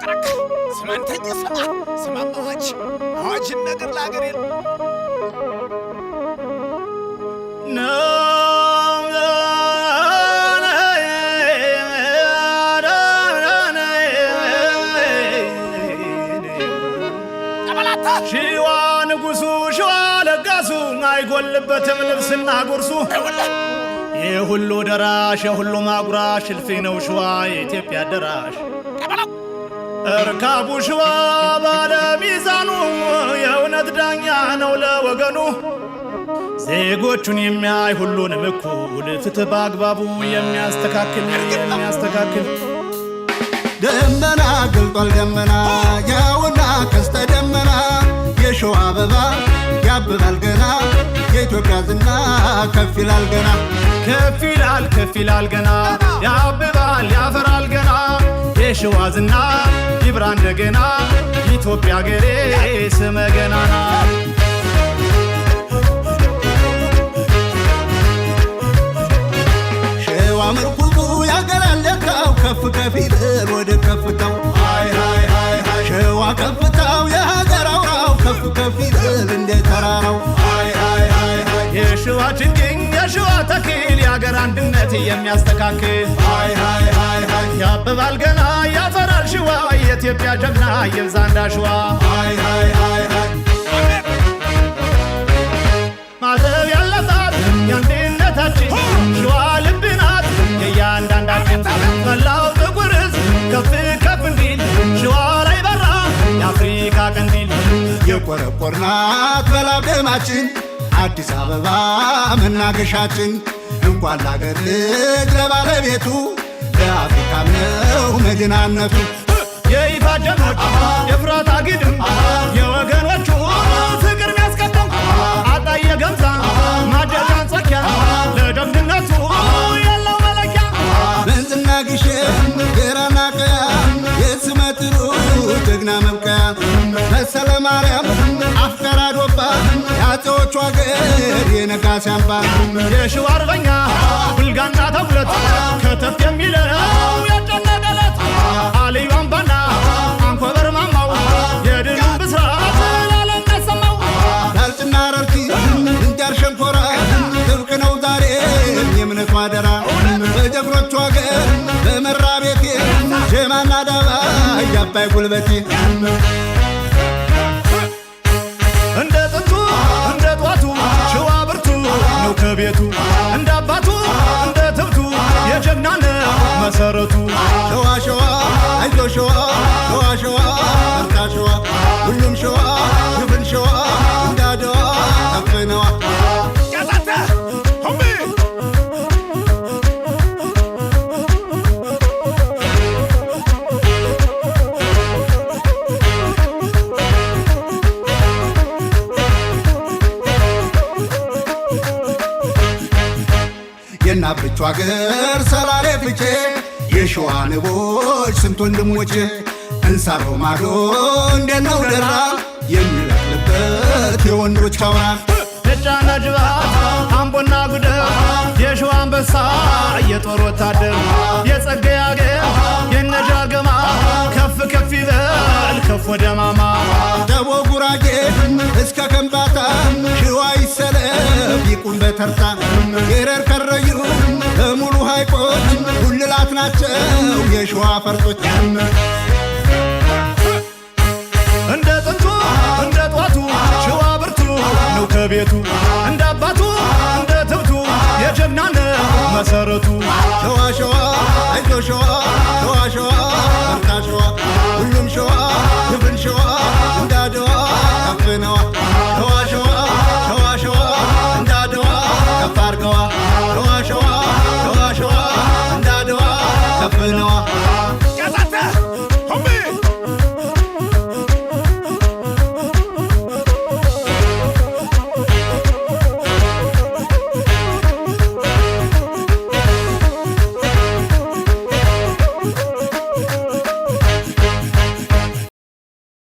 ረቀረቅ ስማንተኛ ስማማዎች አዋጅን ነገር ላገሬ ነው ሺዋ ንጉሱ ሺዋ ለጋሱ አይጎልበትም ልብስና ጉርሱ የሁሉ ደራሽ የሁሉ ማጉራሽ እልፍ ነው ሸዋ የኢትዮጵያ ደራሽ እርካቡ ሸዋ ባለ ሚዛኑ የእውነት ዳኛ ነው ለወገኑ ዜጎቹን የሚያይ ሁሉንም እኩል ፍትህ በአግባቡ የሚያስተካክል ደመና ገልጧል ደመና ያውና ቀስተ ደመና የሸዋ አበባ ያብባል ገና የኢትዮጵያ ዝና ከፍ ይላል ገና ከፍ ይላል ገና ያብባል ያፈራል ገና የሸዋ ዝና ይብራ እንደገና ኢትዮጵያ ሀገሬ ስመ ገናና ሸዋ ምርኩዙ ያገራለታው ከፍ ይላል ወደ ከፍታው ሃይ ሃይ ሃይ ሃይ ሸዋ ከፍታው የሀገራው ከፍ ይላል እንደ ተራራው ሃይ ሃይ ሃይ ሃይ የሸዋ ችግኝ የሸዋ ተክል የሀገር አንድነት የሚያስተካክል ሃይ ሃይ ሃይ ሃይ ያብባል ገና ያፈራል ሸዋ የኢትዮጵያ ጀግና ይብዛ እንዳሸዋ ሃይ ሃይ ሃይ ሃይ ማተብ ያለባት የአንድነታችን ሸዋ ልብ ናት የእያንዳንዳችን መላው ጥቁር ሕዝብ ከፍ እንዲል ሸዋ ላይ በራ የአፍሪካ ቀንዲል የቆረቆርናት በላደማችን አዲስ አበባ መናገሻችን እንኳን ለአገር ልጅ ለባለቤቱ ለአፍሪካም ነው መዲናነቱ የይፋት ጀግኖች የፍራት አግድም የወገኖቹ ፍቅር ሚያስቀደም አጣየ ገምዛ ማደጃን ጸኪያ ለጀግንነቱ ያለው መለኪያ መንዝና ግሸን ግራና ቀያ የስመጥሩ ጀግና መብቀያ መሰለ ማርያም አፍቀራ ዶባ የአፄዎቹ አገር የነጋሲ አምባ የሸዋ አርበኛ ብልጋና ተጉለት ከተፍ የሚለው ያጨነቀለት አልዩ አምባና አንኮበር ማማው የድሉን ብስራት ለዓለም ያሰማው ዳልጭና ረርቲ እንጃር ሸንኮራ ጥብቅ ነው ዛሬ የእምነቱ አደራ በጀግኖቹ አገር በመራ ቤቴ ጀማና ዳባ እያባይ ጉልበቴ እንደ ጥንቱ እንደ ጧቱ ሸዋ ብርቱ ነው ከቤቱ እንደ አባቱ እንደ ትብቱ የጀግናነ መሰረቱ ሸዋ ሸዋ አይዞ ሸዋ ሸዋ ሸዋ በርታ ሸዋ ሁሉም ሸዋ ይብን ሸዋ እንዳደዋ ከፍነዋ የናብቹ አገር ሰላሌ ፍቼ የሸዋ ንቦች ስንት ወንድሞቼ እንሳሮ ማዶ እንደነው ደራ የሚበቅልበት የወንዶች ካውራ ነጫና ጅባት አምቦና ጉደር የሸዋ አንበሳ የጦር ወታደር የጸገይ አገር የነጃገማ ከፍ ይበል ከፍ ወደ ማማ ደቦ ጉራጌ እስከ ከምባታ ሸዋ ይሰለፍ ይቁም በተርታ የረር ከረዩ በሙሉ ሐይቆች ሁልላት ናቸው የሸዋ ፈርጦች እንደ ጥንቱ እንደ ጧቱ ሸዋ ብርቱ ነው ከቤቱ እንደ አባቱ እንደ ትብቱ የጀግናነ መሰረቱ ሸዋ ሸዋ አይዞ ሸዋ ሸዋ ሸዋ በርታ ሸዋ ሁሉም ሸዋ ይብን ሸዋ እንዳደዋ ከፍነዋ